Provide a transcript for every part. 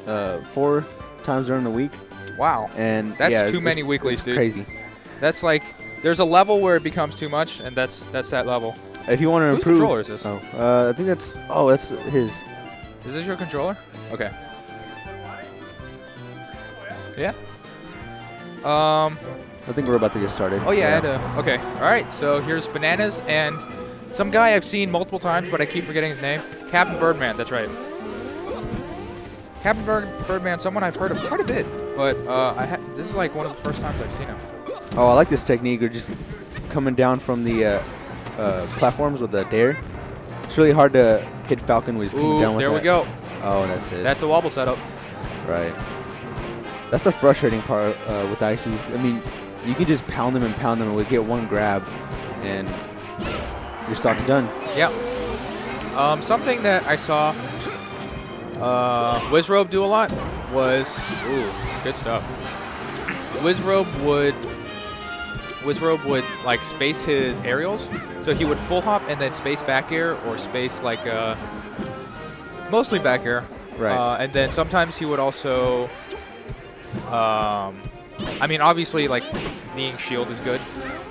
4 times during the week. Wow. And that's yeah, too many weeklies, dude. Crazy. That's like, there's a level where it becomes too much, and that's that level. If you want to improve. Whose controller is this? I think that's. Oh, that's his. Is this your controller? Okay. Yeah. I think we're about to get started. Oh yeah. Okay. All right. So here's Bananas and some guy I've seen multiple times, but I keep forgetting his name. Captain Birdman. That's right. Captain Birdman. Someone I've heard of quite a bit, but this is like one of the first times I've seen him. Oh, I like this technique. We're just coming down from the platforms with the dare. It's really hard to hit Falcon when he's coming down with that. There we go. Oh, that's it. That's a wobble setup. Right. That's the frustrating part with ICs. I mean, you can just pound them and we get one grab, and your stock's done. Yeah. Something that I saw Wizrobe do a lot was good stuff. Wizrobe would like space his aerials, so he would full hop and then space back air or space like mostly back air. Right. And then sometimes he would also. I mean, obviously, like, kneeing shield is good,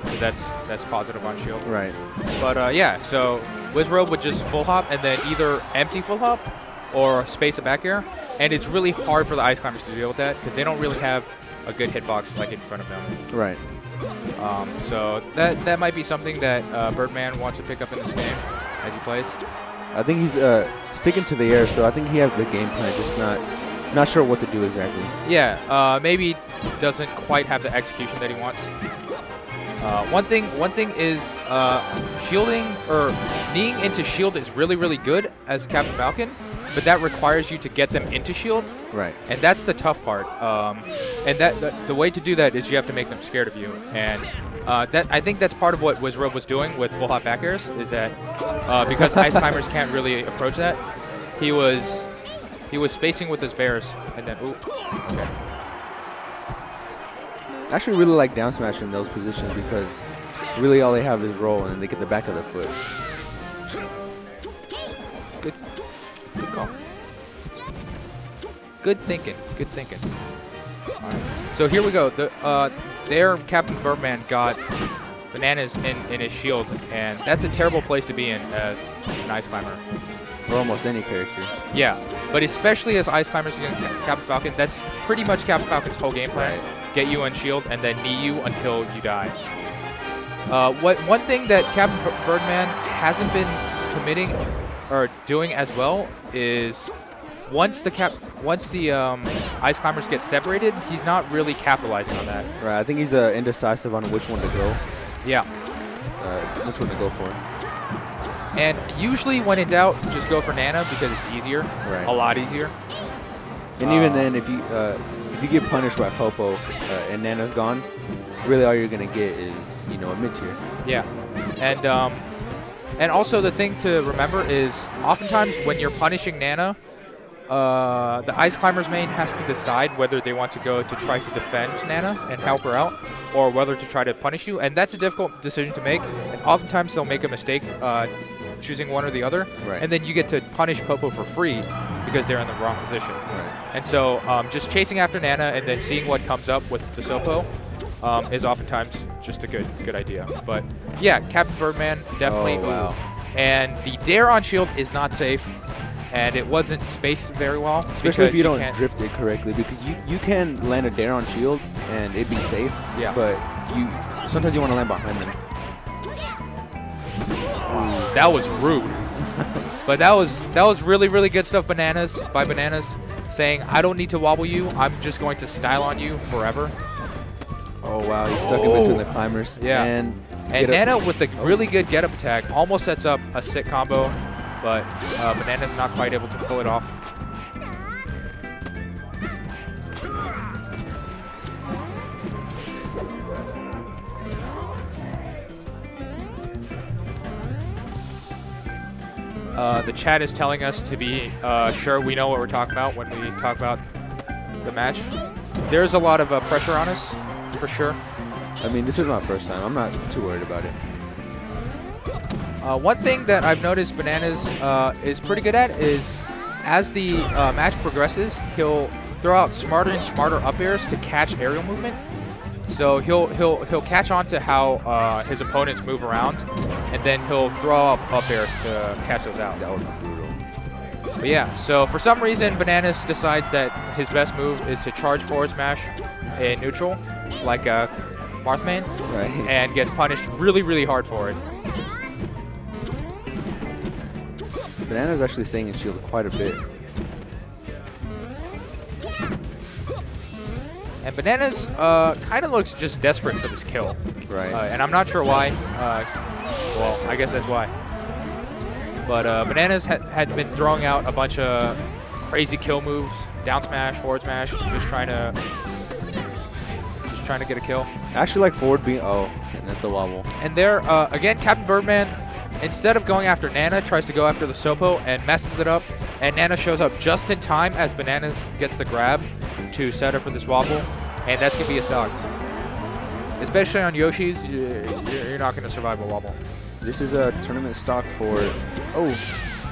because that's positive on shield. Right. But, yeah, so Wizrobe would just full hop and then either empty full hop or space a back air. And it's really hard for the Ice Climbers to deal with that, because they don't really have a good hitbox, like, in front of them. Right. So that might be something that Birdman wants to pick up in this game as he plays. I think he's sticking to the air, so I think he has the game plan, just not sure what to do exactly. Yeah, maybe doesn't quite have the execution that he wants. One thing is shielding or kneeing into shield is really, really good as Captain Falcon, but that requires you to get them into shield. Right. And that's the tough part. And the way to do that is you have to make them scared of you. And I think that's part of what Wizrobe was doing with full hop back airs, is that because Ice Climbers can't really approach that, he was spacing with his bears, and then, okay. I actually really like down smash in those positions because really all they have is roll and they get the back of the foot. Good call. Good thinking. All right. So here we go. There, Captain Birdman got Bananas in his shield, and that's a terrible place to be in as an Ice Climber. Or almost any character. Yeah, but especially as Ice Climbers against Captain Falcon, that's pretty much Captain Falcon's whole game plan. Right. Get you on shield and then knee you until you die. One thing that Captain Birdman hasn't been committing or doing as well is once the Ice Climbers get separated, he's not really capitalizing on that. Right, I think he's indecisive on which one to go. Yeah. Which one to go for. And usually when in doubt, just go for Nana because it's easier. Right. A lot easier. And even then, if you get punished by Popo and Nana's gone, really all you're gonna get is a mid tier. Yeah, and also the thing to remember is oftentimes when you're punishing Nana, the Ice Climbers main has to decide whether they want to go to try to defend Nana and help her out, or whether to try to punish you, and that's a difficult decision to make. And oftentimes they'll make a mistake choosing one or the other, right. And then you get to punish Popo for free because they're in the wrong position. Right. And so just chasing after Nana and then seeing what comes up with the Sopo is oftentimes just a good idea. But yeah, Captain Birdman definitely. Oh, wow. And the dare on shield is not safe, and it wasn't spaced very well. Especially if you don't drift it correctly, because you can land a dare on shield and it'd be safe. Yeah. But sometimes you want to land behind them. That was rude. But that was really, really good stuff by Bananas, saying, I don't need to wobble you, I'm just going to style on you forever. Oh wow, he's stuck in between the climbers. Yeah. And Nana with a really good get up attack almost sets up a sick combo, but Bananas not quite able to pull it off. The chat is telling us to be sure we know what we're talking about when we talk about the match. There's a lot of pressure on us, for sure. I mean, this is my first time. I'm not too worried about it. One thing that I've noticed Bananas is pretty good at is as the match progresses, he'll throw out smarter and smarter up airs to catch aerial movement. So he'll catch on to how his opponents move around, and then he'll throw up airs to catch those out. That was brutal. But yeah, so for some reason, Bananas decides that his best move is to charge forward smash in neutral, like Marthmain, Right. and gets punished really, really hard for it. Banana's actually staying in shield quite a bit. And Bananas kind of looks just desperate for this kill. Right. And I'm not sure why. Well, I guess that's why. But Bananas had been throwing out a bunch of crazy kill moves, down smash, forward smash, just trying to get a kill. I actually like forward being. Oh, that's a wobble. And there, again, Captain Birdman, instead of going after Nana, tries to go after the Sopo and messes it up. And Nana shows up just in time as Bananas gets the grab to set her for this wobble. And that's going to be a stock. Especially on Yoshi's, you're not going to survive a wobble. This is a tournament stock for. Oh,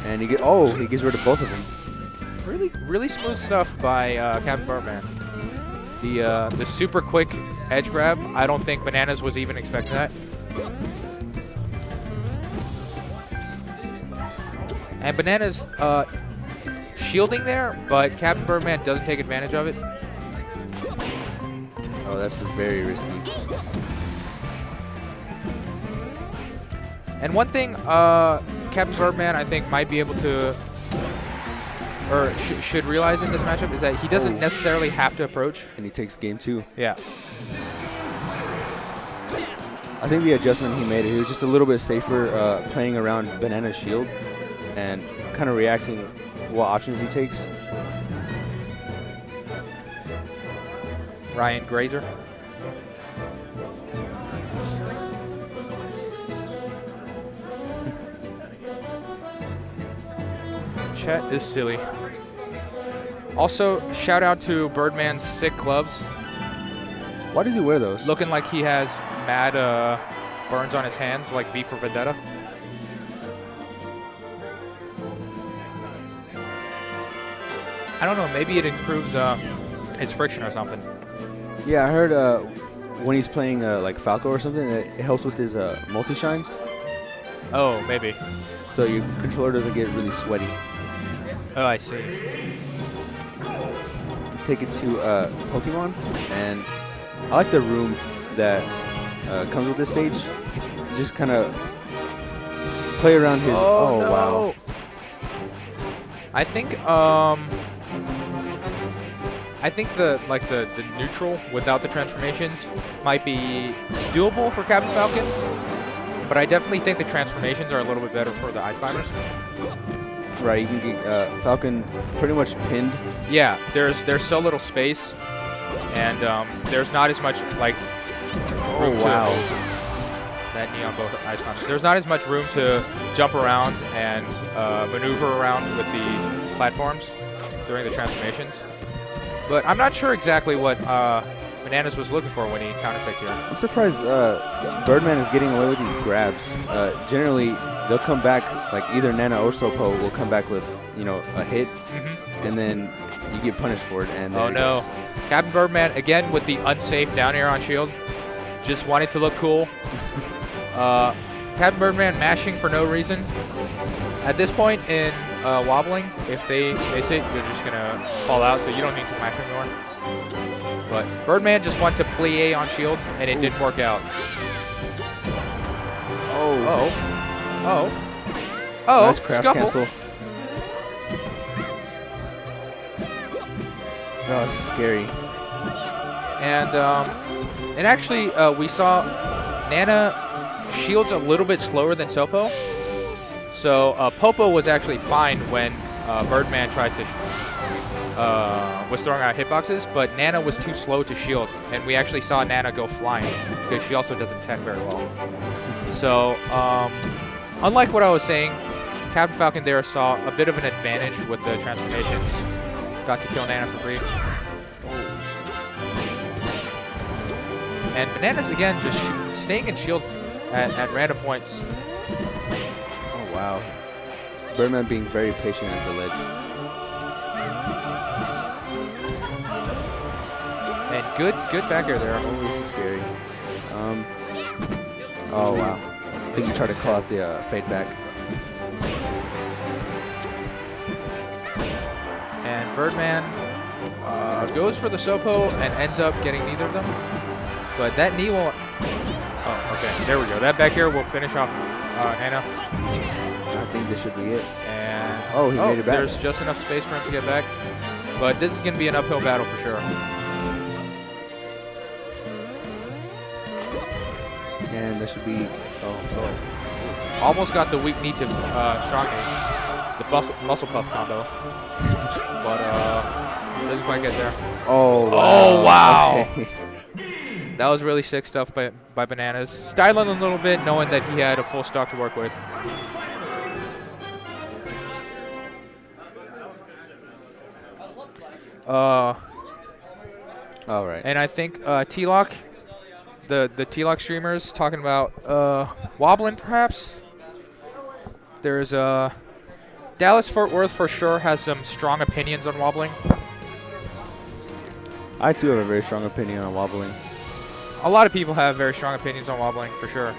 and he gets rid of both of them. Really, really smooth stuff by Captain Birdman. The super quick edge grab. I don't think Bananas was even expecting that. And Bananas shielding there, but Captain Birdman doesn't take advantage of it. Oh, that's very risky. And one thing Captain Birdman, I think, might be able to, or should realize in this matchup is that he doesn't necessarily have to approach. And he takes game 2. Yeah. I think the adjustment he made, he was just a little bit safer playing around Banana's shield and kind of reacting what options he takes. Ryan Grazer. Chat is silly. Also, shout out to Birdman's sick gloves. Why does he wear those? Looking like he has mad burns on his hands, like V for Vendetta. I don't know, maybe it improves his friction or something. Yeah, I heard when he's playing like Falco or something, it helps with his multi-shines. Oh, maybe. So your controller doesn't get really sweaty. Oh, I see. Take it to Pokemon, and I like the room that comes with this stage. Just kind of play around his. Oh, no. Wow! I think the neutral without the transformations might be doable for Captain Falcon, but I definitely think the transformations are a little bit better for the Ice Climbers. Right, you can get Falcon pretty much pinned. Yeah, there's so little space, and there's not as much like room to that neon both Ice Climbers. There's not as much room to jump around and maneuver around with the platforms during the transformations. But I'm not sure exactly what Bananas was looking for when he counterpicked here. I'm surprised Birdman is getting away with these grabs. Generally, they'll come back, like either Nana or Sopo will come back with, you know, a hit, and then you get punished for it. And oh no, Captain Birdman again with the unsafe down air on shield. Just wanted to look cool. Captain Birdman mashing for no reason. At this point in wobbling, if they miss it, you're just gonna fall out, so you don't need to mash anymore. But Birdman just wanted to plie on shield, and it didn't work out. Oh. Nice crash scuffle. cancel. That was scary. And actually, we saw Nana shields a little bit slower than Sopo. So Popo was actually fine when Birdman tried to was throwing out hitboxes, but Nana was too slow to shield, and we actually saw Nana go flying because she also doesn't tech very well. So unlike what I was saying, Captain Falcon there saw a bit of an advantage with the transformations. Got to kill Nana for free. And Bananas again just staying in shield at random points. Oh wow. Birdman being very patient at the ledge. And good back air there. Oh, this is scary. Oh, wow. I think he tried to call out the fade back. And Birdman goes for the Sopo and ends up getting neither of them. But that knee will... Oh, okay. There we go. That back air will finish off Nana. I think this should be it. And oh, he made it back. There's just enough space for him to get back. But this is going to be an uphill battle for sure. And that should be... Oh. Almost got the weak knee to strong knee. The muscle puff combo. But doesn't quite get there. Oh, wow. Oh, wow. Okay. That was really sick stuff by Bananas. Styling a little bit, knowing that he had a full stock to work with. All right. And I think T-Lock, the T-Lock streamers talking about wobbling perhaps. There's Dallas Fort Worth for sure has some strong opinions on wobbling. I too have a very strong opinion on wobbling. A lot of people have very strong opinions on wobbling for sure.